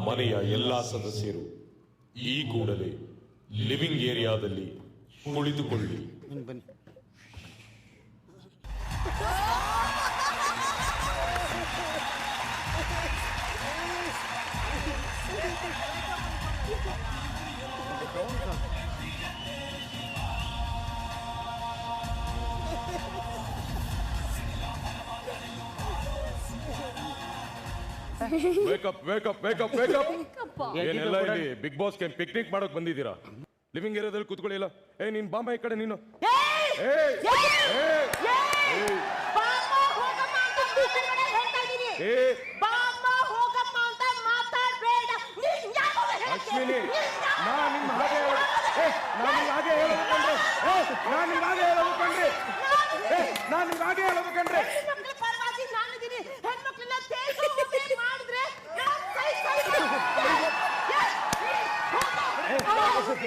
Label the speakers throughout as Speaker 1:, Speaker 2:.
Speaker 1: ಮನೆಯ ಎಲ್ಲಾ ಸದಸ್ಯರು ಈ ಕೂಡಲೇ ಲಿವಿಂಗ್ ಏರಿಯಾದಲ್ಲಿ ಕುಳಿತುಕೊಳ್ಳಿ.
Speaker 2: ಏನೆಲ್ಲ ಇಲ್ಲಿ ಬಿಗ್ ಬಾಸ್ ಗೆ ಪಿಕ್ನಿಕ್ ಮಾಡೋಕ್ ಬಂದಿದ್ದೀರಾ? ಲಿವಿಂಗ್ ಏರಿಯಾದಲ್ಲಿ ಕೂತ್ಕೊಳ್ಳಿ. ಇಲ್ಲ ನೀನ್ ಬಾಂಬೆ ಈ ಕಡೆ ನೀನು. ಅಶ್ವಿನಿ, ನಾನು ಹಾಗೆ ಹೇಳೋದು ಕಂಡ್ರೆ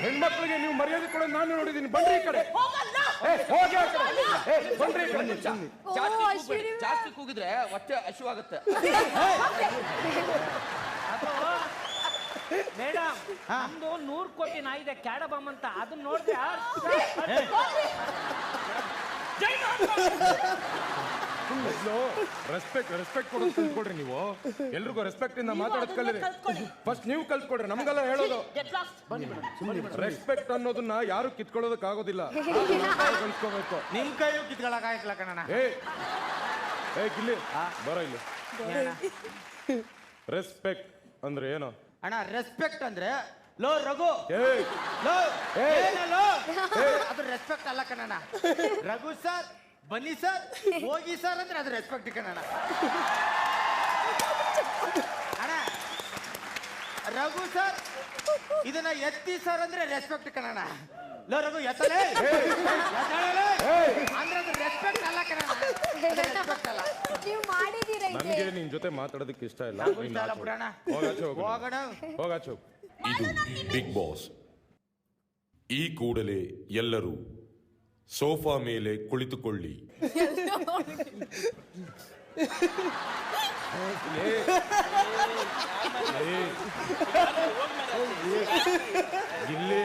Speaker 2: ಹೆಣ್ಮಕ್ಳಿಗೆ ನೀವು ಮರ್ಯಾದೆ ಕೊಡೋದು ನಾನು ನೋಡಿದ್ದೀನಿ. ಬನ್ರಿ ಈ ಕಡೆ,
Speaker 3: ಜಾಸ್ತಿ ಕೂಗಿದ್ರೆ ಹೊಟ್ಟೆ ಹಸಿವಾಗುತ್ತೆ.
Speaker 4: ಮೇಡಮ್, ನಮ್ದು 100 ಕೋಟಿ ನಾಯಿದೆ ಕ್ಯಾಡಬಾಮ್ ಅಂತ, ಅದನ್ನ ನೋಡಿದ್ರೆ
Speaker 2: ರೆಸ್ಪೆಕ್ಟ್ ಕೊಡೋದು ಕಲ್ತ್ಕೊಡ್ರಿ. ನೀವು ಎಲ್ರಿಗೂ ರೆಸ್ಪೆಕ್ಟ್ ಇಂದ ಮಾತಾಡೋದು ಕಲೀರಿ. ಫಸ್ಟ್ ನೀವು ಕಲ್ತ್ಕೊಡ್ರಿ, ನಮ್ಗೆಲ್ಲ ಹೇಳೋದು. ರೆಸ್ಪೆಕ್ಟ್ ಅನ್ನೋದನ್ನ ಯಾರು ಕಿತ್ಕೊಳ್ಳೋದಕ್ ಆಗೋದಿಲ್ಲ, ಕಲ್ತ್ಕೋಬೇಕು.
Speaker 4: ನಿಮ್ ಕೈಯೂ ಕಿತ್ಕೊಳ್ಳೋಕಾಗಲ್ಲ ಕಣ.
Speaker 2: ಏ ಗಿಲ್ಲಿ, ಬರೋ ಇಲ್ಲಿ. ರೆಸ್ಪೆಕ್ಟ್ ಅಂದ್ರೆ ಏನು
Speaker 4: ಅಣ್ಣ? ರೆಸ್ಪೆಕ್ಟ್ ಅಂದ್ರೆ ಲೋ ರಘು, ಅದು ರೆಸ್ಪೆಕ್ಟ್ ಅಲ್ಲ ಕಣ. ರಘು ಸರ್, ಬನ್ನಿ ಸರ್, ಹೋಗಿ ಸರ್ ಅಂದ್ರೆ ಅದು ರೆಸ್ಪೆಕ್ಟ್ ಕಣ. ಅಣ್ಣ ರಘು ಸರ್, ಇದನ್ನ ಎತ್ತಿ ಸರ್ ಅಂದ್ರೆ ರೆಸ್ಪೆಕ್ಟ್ ಕಣ. ಲೋ ರಘು, ಎತ್ತಲೇ ಅಂದ್ರೆ ಅದು ರೆಸ್ಪೆಕ್ಟ್ ಅಲ್ಲ ಕಣ.
Speaker 2: ನನಗೆ ನಿನ್ ಜೊತೆ ಮಾತಾಡೋದಕ್ಕೆ ಇಷ್ಟ ಇಲ್ಲ. ಹೋಗಾಚು. ಇದು ಬಿಗ್ ಬಾಸ್. ಈ ಕೂಡಲೇ ಎಲ್ಲರೂ ಸೋಫಾ ಮೇಲೆ ಕುಳಿತುಕೊಳ್ಳಿ. ಇಲ್ಲಿ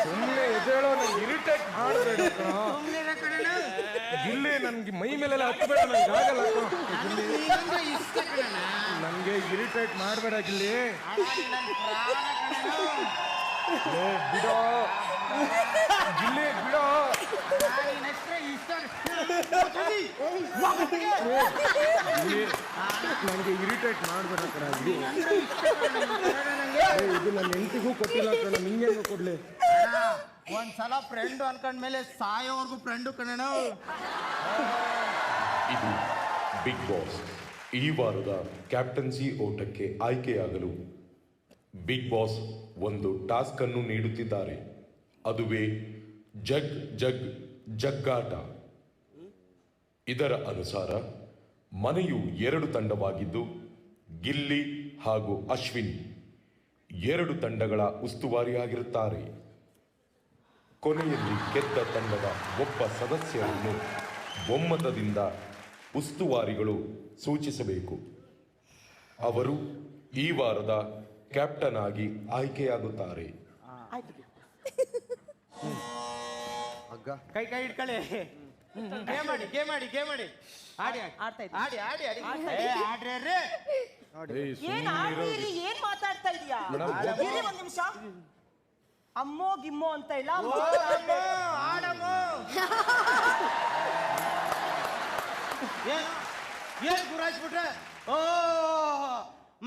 Speaker 2: ಸುಮ್ಮನೆ ಎದ್ದೇಳೋ, ನಂಗೆ ಇರಿಟೇಟ್ ಮಾಡಬೇಡ. ಗಿಲ್ಲಿ, ನನ್ಗೆ ಮೈ ಮೇಲೆಲ್ಲ ಹತ್ತಬೇಡ, ನಂಗೆ ಆಗಲ್ಲ. ನನ್ಗೆ ಇರಿಟೇಟ್ ಮಾಡಬೇಡ ಗಿಲ್ಲಿ. ಬಿಡೋ ಗಿಲ್ಲಿ, ಬಿಡೋ. ನನಗೆ ಇರಿಟೇಟ್ ಮಾಡಬೇಡ ಕಣ. ಇದು ನನ್ನ ಹೆಂಡತಿಗೂ ಕೊಟ್ಟಿಲ್ಲ ಕಣ, ನಿಂಗೆ ಕೊಡ್ಲಿ.
Speaker 4: ಒಂದ್ಸಲ ಫ್ರೆಂಡ್ ಅನ್ಕೊಂಡ್ಮೇಲೆ ಸಾಯೋವರೆಗೂ ಫ್ರೆಂಡು ಕಣ.
Speaker 1: ಇದು ಬಿಗ್ ಬಾಸ್. ಈ ವಾರದ ಕ್ಯಾಪ್ಟನ್ಸಿ ಓಟಕ್ಕೆ ಆಯ್ಕೆಯಾಗಲು ಬಿಗ್ ಬಾಸ್ ಒಂದು ಟಾಸ್ಕ್ ಅನ್ನು ನೀಡುತ್ತಿದ್ದಾರೆ. ಅದುವೇ ಜಗ್ಗಾಟ. ಇದರ ಅನುಸಾರ ಮನೆಯು 2 ತಂಡವಾಗಿದ್ದು, ಗಿಲ್ಲಿ ಹಾಗೂ ಅಶ್ವಿನಿ 2 ತಂಡಗಳ ಉಸ್ತುವಾರಿಯಾಗಿರುತ್ತಾರೆ. ಕೊನೆಯಲ್ಲಿ ಗೆದ್ದ ತಂಡದ ಒಬ್ಬ ಸದಸ್ಯರನ್ನು ಒಮ್ಮತದಿಂದ ಉಸ್ತುವಾರಿಗಳು ಸೂಚಿಸಬೇಕು. ಅವರು ಈ ವಾರದ ಕ್ಯಾಪ್ಟನ್ ಆಗಿ ಆಯ್ಕೆಯಾಗುತ್ತಾರೆ.
Speaker 4: ಕೈ ಇಟ್ಕೊಳ್ಳಿ. ಗೇಮ್ ಮಾಡಿ
Speaker 5: ಏನ್ ಮಾತಾಡ್ತಾ ಇದೀಯಾ? ಒಂದ್ ನಿಮಿಷ. ಅಮ್ಮೋ ಗಿಮ್ಮೋ ಅಂತ ಇಲ್ಲ,
Speaker 4: ಏನ್ ಗುರಾಯಿಸ್ಬಿಟ್ರೆ? ಓ,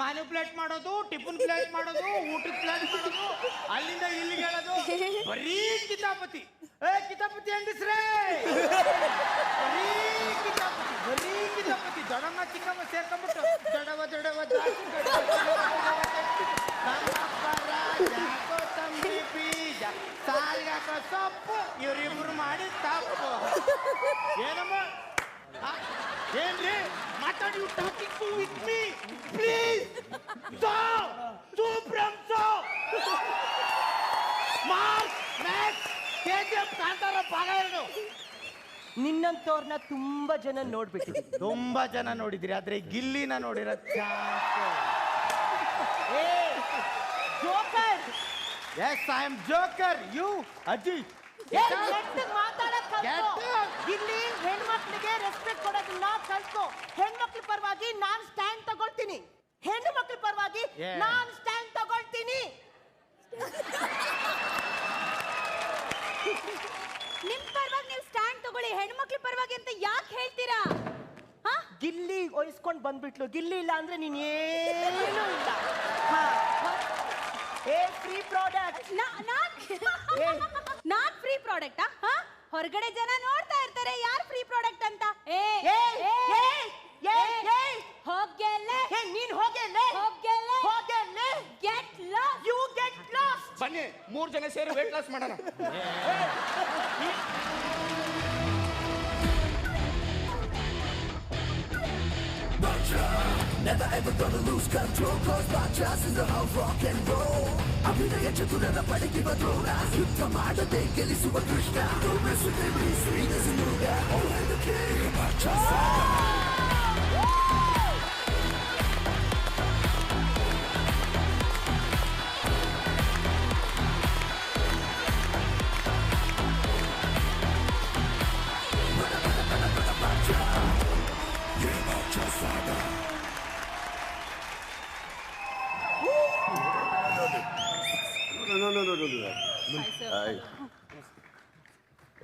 Speaker 4: ಮ್ಯಾನ್ಯುಪ್ಲೇಟ್ ಮಾಡೋದು, ಟಿಫನ್ ಪ್ಲೇಟ್ ಮಾಡೋದು, ಊಟದ ಪ್ಲೇಟ್ ಮಾಡೋದು, ಅಲ್ಲಿಂದ ಇಲ್ಲಿಗೆ ಹೇಳೋದು, ಬರೀ ಕಿತಾಪತಿ. ಕಿತಾಪತಿ ಹೆಂಗಸ್ರೇ, ಬರೀ ಕಿತಾಪತಿ. ದೊಡ್ಡಮ್ಮ ಚಿಕ್ಕಮ್ಮ ಸೇರ್ಕೊಂಡ್ಬಿಟ್ಟು ದೊಡ್ಡವ ಕೊತ್ತಂಬರಿ ಬೀಜ ಸಾಲ್ಗಾಕ ಸೊಪ್ಪು, ಇವರಿಬ್ರು ಮಾಡಿ ತಪ್ಪು. ಏನಮ್ಮ ಏನ್ರಿ ಮಾತಾಡಿ? You talking to with me please. Mark next KGF Kantara ಭಾಗ 2.
Speaker 5: ನಿನ್ನಂತವ್ರನ್ನ ತುಂಬಾ ಜನ ನೋಡ್ಬಿಟ್ಟಿದ್ದೀನಿ.
Speaker 4: ತುಂಬಾ ಜನ ನೋಡಿದಿರಿ, ಆದ್ರೆ ಗಿಲ್ಲಿನ ನೋಡಿರೋ
Speaker 5: joker,
Speaker 4: yes I am joker. You ಅಜ್ಜಿ
Speaker 5: ಮಾತಾಡಕ್ ಇಲ್ಲಿ ಹೆಣ್ಮಕ್ಳಿಗೆ ರೆಸ್ಪೆಕ್ಟ್ ಕೊಡೋದನ್ನ ಕಲ್ತ್ಕೋ. ಹೆಣ್ಮಕ್ಳ ಪರವಾಗಿ ನಾನ್ ಸ್ಟ್ಯಾಂಡ್ ತಗೊಳ್ತೀನಿ. ಹೆಣ್ಣು ಮಕ್ಳ ಪರವಾಗಿ ನಾನ್ ಸ್ಟ್ಯಾಂಡ್ ತಗೊಳ್ತೀನಿ.
Speaker 6: ನಿಮ್ ಪರವಾಗಿ ನೀವು ಸ್ಟ್ಯಾಂಡ್ ತಗೊಳ್ಳಿ, ಹೆಣ್ಮಕ್ಳ ಪರವಾಗಿ ಅಂತ ಯಾಕೆ ಹೇಳ್ತೀರಾ?
Speaker 5: ಗಿಲ್ಲಿ ಒಯ್ಸ್ಕೊಂಡ್ ಬಂದ್ಬಿಟ್ಲು. ಗಿಲ್ಲಿ ಇಲ್ಲ ಅಂದ್ರೆ ನೀನ್ ಏನು ಇಲ್ಲ. Free product.
Speaker 6: Not free product. ಹೊರಗಡೆ ಜನ ನೋಡ್ತಾ ಇರ್ತಾರೆ ಯಾರು ಫ್ರೀ ಪ್ರಾಡಕ್ಟ್ ಅಂತ. ಹೋಗ್ಗೆಲ್ಲೇ
Speaker 5: ನೀನ್ ಹೋಗೆಲ್ಲೇ
Speaker 6: ಹೋಗ್ಗೆಲ್ಲೇ
Speaker 5: ಹೋಗೆಲ್ಲೇ
Speaker 6: get lost.
Speaker 5: You get lost.
Speaker 3: ಬನ್ನಿ 3 ಜನ ಸೇರಿ ವೇಟ್ ಲಾಸ್ ಮಾಡೋಣ.
Speaker 7: Never ever gonna lose control, cause my trust is the house rock and roll. ಅಭಿನಯ ಚತುರರ ಪಡೆಗಿವ ದ್ರೋಣ, ಯುದ್ಧ ಮಾಡದೆ ಗೆಲ್ಲಿಸುವ ಕೃಷ್ಣ.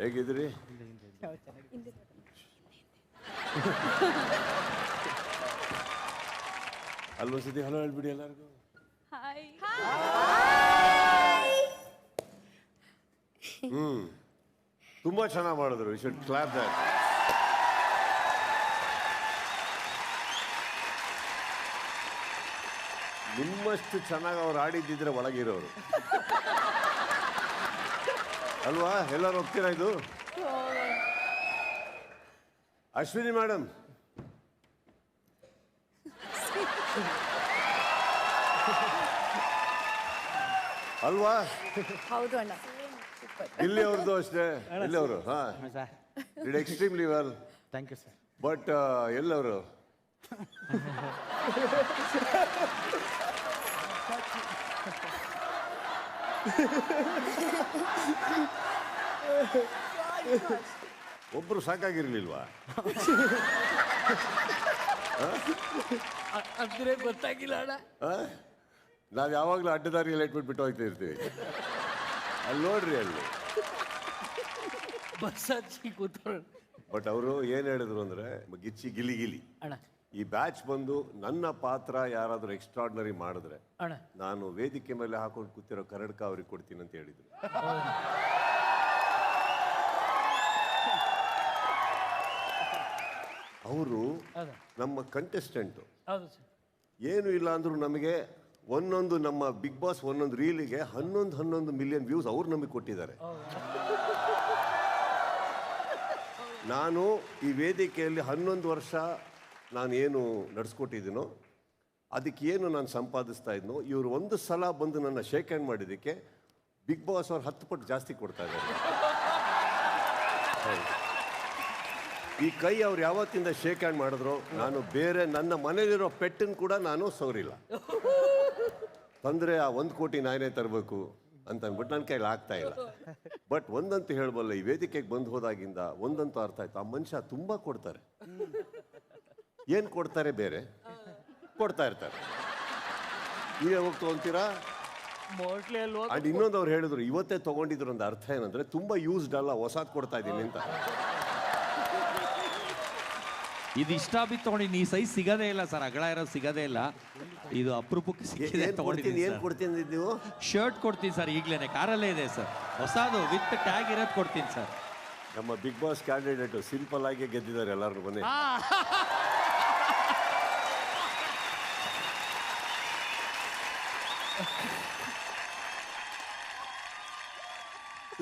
Speaker 8: ಹೇಗಿದ್ರಿ? ಅಲ್ಲೊಂದ್ಸತಿ ಹಲೋ ಹೇಳ್ಬಿಡಿ ಎಲ್ಲರಿಗೂ. ತುಂಬಾ ಚೆನ್ನಾಗಿ ಮಾಡಿದ್ರು. You should clap that. ನಿಮ್ಮಷ್ಟು ಚೆನ್ನಾಗಿ ಅವ್ರು ಆಡಿದ್ದಿದ್ರೆ ಒಳಗಿರೋರು ಅಲ್ವಾ? ಎಲ್ಲರೂ ಹೋಗ್ತೀರಾ? ಇದು ಅಶ್ವಿನಿ ಮೇಡಮ್ ಅಲ್ವಾ?
Speaker 6: ಹೌದು ಅಣ್ಣ.
Speaker 8: ಇಲ್ಲಿ ಅವ್ರದ್ದು ಅಷ್ಟೇ. ಇಲ್ಲಿ ಅವರು did extremely well.
Speaker 4: Thank you sir.
Speaker 8: But ಎಲ್ಲವರು ಒಬ್ರು ಸಾಕಾಗಿರ್ಲಿಲ್ವಾ?
Speaker 9: ಅಂದ್ರೆ ಗೊತ್ತಾಗಿಲ್ಲ ಅಣ್ಣ.
Speaker 8: ನಾವು ಯಾವಾಗಲೂ ಅಡ್ಡದಾರಿಯಲ್ಲಿ ಇಟ್ಬಿಟ್ಟು ಹೋಗ್ತಾ ಇರ್ತೀವಿ. ಅಲ್ಲಿ ನೋಡ್ರಿ ಅಲ್ಲಿ
Speaker 9: ಬಸ್ ಹಚ್ಚಿ ಕೂತವ್ರು.
Speaker 8: ಬಟ್ ಅವರು ಏನ್ ಹೇಳಿದ್ರು ಅಂದ್ರೆ ಗಿಚ್ಚಿ ಗಿಲಿ ಗಿಲಿ
Speaker 9: ಅಣ್ಣ
Speaker 8: ಈ ಬ್ಯಾಚ್ ಬಂದು ನನ್ನ ಪಾತ್ರ ಯಾರಾದ್ರೂ ಎಕ್ಸ್ಟ್ರಾರ್ಡಿನರಿ ಮಾಡಿದ್ರೆ
Speaker 9: ಅಣ್ಣ
Speaker 8: ನಾನು ವೇದಿಕೆ ಮೇಲೆ ಹಾಕೊಂಡು ಕೂತಿರೋ ಕನ್ನಡಕ ಅವ್ರಿಗೆ ಕೊಡ್ತೀನಿ ಅಂತ ಹೇಳಿದ್ರು. ಅವರು ನಮ್ಮ ಕಂಟೆಸ್ಟೆಂಟ್.
Speaker 9: ಹೌದು ಸರ್.
Speaker 8: ಏನು ಇಲ್ಲ ಅಂದ್ರೂ ನಮಗೆ ಒಂದೊಂದು ನಮ್ಮ ಬಿಗ್ ಬಾಸ್ ಒಂದೊಂದು ರೀಲಿಗೆ 11 ಮಿಲಿಯನ್ ವ್ಯೂಸ್ ಅವ್ರು ನಮಗೆ ಕೊಟ್ಟಿದ್ದಾರೆ. ನಾನು ಈ ವೇದಿಕೆಯಲ್ಲಿ 11 ವರ್ಷ ನಾನು ಏನು ನಡೆಸ್ಕೊಟ್ಟಿದ್ದೀನೋ ಅದಕ್ಕೆ ಏನು ನಾನು ಸಂಪಾದಿಸ್ತಾ ಇದ್ನೋ ಇವರು ಒಂದು ಸಲ ಬಂದು ನನ್ನ ಶೇಕ್ ಹ್ಯಾಂಡ್ ಮಾಡಿದ್ದಕ್ಕೆ ಬಿಗ್ ಬಾಸ್ ಅವ್ರು 10 ಪಟ್ಟು ಜಾಸ್ತಿ ಕೊಡ್ತಾ ಇದ್ದಾರೆ. ಈ ಕೈ ಅವ್ರು ಯಾವತ್ತಿಂದ ಶೇಕ್ ಹ್ಯಾಂಡ್ ಮಾಡಿದ್ರು ನಾನು ಬೇರೆ ನನ್ನ ಮನೇಲಿರೋ ಪೆಟ್ಟನ್ನು ಕೂಡ ನಾನು ಸೌರಿಲ್ಲ. ತಂದರೆ ಆ 1 ಕೋಟಿ ನಾನೇ ತರಬೇಕು ಅಂತ ಅಂದ್ಬಿಟ್ಟು ನನ್ನ ಕೈಲಿ ಆಗ್ತಾ ಇಲ್ಲ. ಬಟ್ ಒಂದಂತೂ ಹೇಳ್ಬಲ್ಲ, ಈ ವೇದಿಕೆಗೆ ಬಂದು ಹೋದಾಗಿಂದ ಒಂದಂತೂ ಅರ್ಥ ಆಯ್ತು, ಆ ಮನುಷ್ಯ ತುಂಬ ಕೊಡ್ತಾರೆ. ಏನು ಕೊಡ್ತಾರೆ ಬೇರೆ ಕೊಡ್ತಾ ಇರ್ತಾರೆ. ನೀವೇ ಹೋಗಿ ತೊಗೊಂತೀರಾ? ಅಂಡ್ ಇನ್ನೊಂದು ಅವ್ರು ಹೇಳಿದ್ರು ಇವತ್ತೇ ತೊಗೊಂಡಿದ್ರು ಒಂದು ಅರ್ಥ ಏನಂದ್ರೆ ತುಂಬ ಯೂಸ್ಡ್ ಅಲ್ಲ, ಹೊಸದು ಕೊಡ್ತಾ ಇದ್ದೀನಿ ಅಂತ.
Speaker 10: ಇದು ಇಷ್ಟ ಬಿತ್ತು ತಗೊಂಡು ಈ ಸೈಜ್ ಸಿಗದೇ ಇಲ್ಲ ಸರ್, ಅಗಲ ಇರೋದು ಸಿಗದೇ ಇಲ್ಲ. ಇದು ಅಪರೂಪಕ್ಕೆ ಸಿಕ್ಕಿದೆ.
Speaker 8: ಏನು ಕೊಡ್ತೀನಿ ನೀವು?
Speaker 10: ಶರ್ಟ್ ಕೊಡ್ತೀನಿ ಸರ್, ಈಗಲೇ ಕಾರಲ್ಲೇ ಇದೆ ಸರ್, ಹೊಸದು ವಿತ್ ಟ್ಯಾಗ್ ಇರೋದು ಕೊಡ್ತೀನಿ ಸರ್.
Speaker 8: ನಮ್ಮ ಬಿಗ್ ಬಾಸ್ ಕ್ಯಾಂಡಿಡೇಟ್ ಸಿಂಪಲ್ ಆಗಿ ಗೆದ್ದಿದ್ದಾರೆ ಎಲ್ಲರೂ. ಬನ್ನಿ.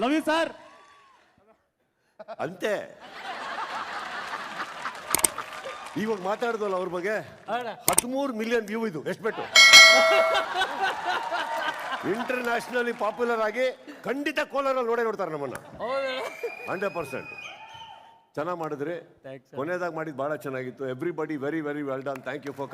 Speaker 9: ಲವ್ ಯು ಸರ್
Speaker 8: ಅಂತೆ. ಇವಾಗ ಮಾತಾಡಿದ್ವಲ್ಲ ಅವ್ರ ಬಗ್ಗೆ, 13 ಮಿಲಿಯನ್ ವ್ಯೂ. ಇದು ಎಷ್ಟು ಬೆಟ್ಟು? ಇಂಟರ್ನ್ಯಾಷನಲಿ ಪಾಪ್ಯುಲರ್ ಆಗಿ ಖಂಡಿತ ಕೋಲಾರಲ್ಲಿ ನೋಡೇ ನೋಡ್ತಾರೆ ನಮ್ಮನ್ನ 100%. ಚೆನ್ನಾಗಿ ಮಾಡಿದ್ರೆ. ಕೊನೆಯದಾಗಿ ಮಾಡಿದ್ದು ಭಾಳ ಚೆನ್ನಾಗಿತ್ತು. Everybody very very well done. Thank you for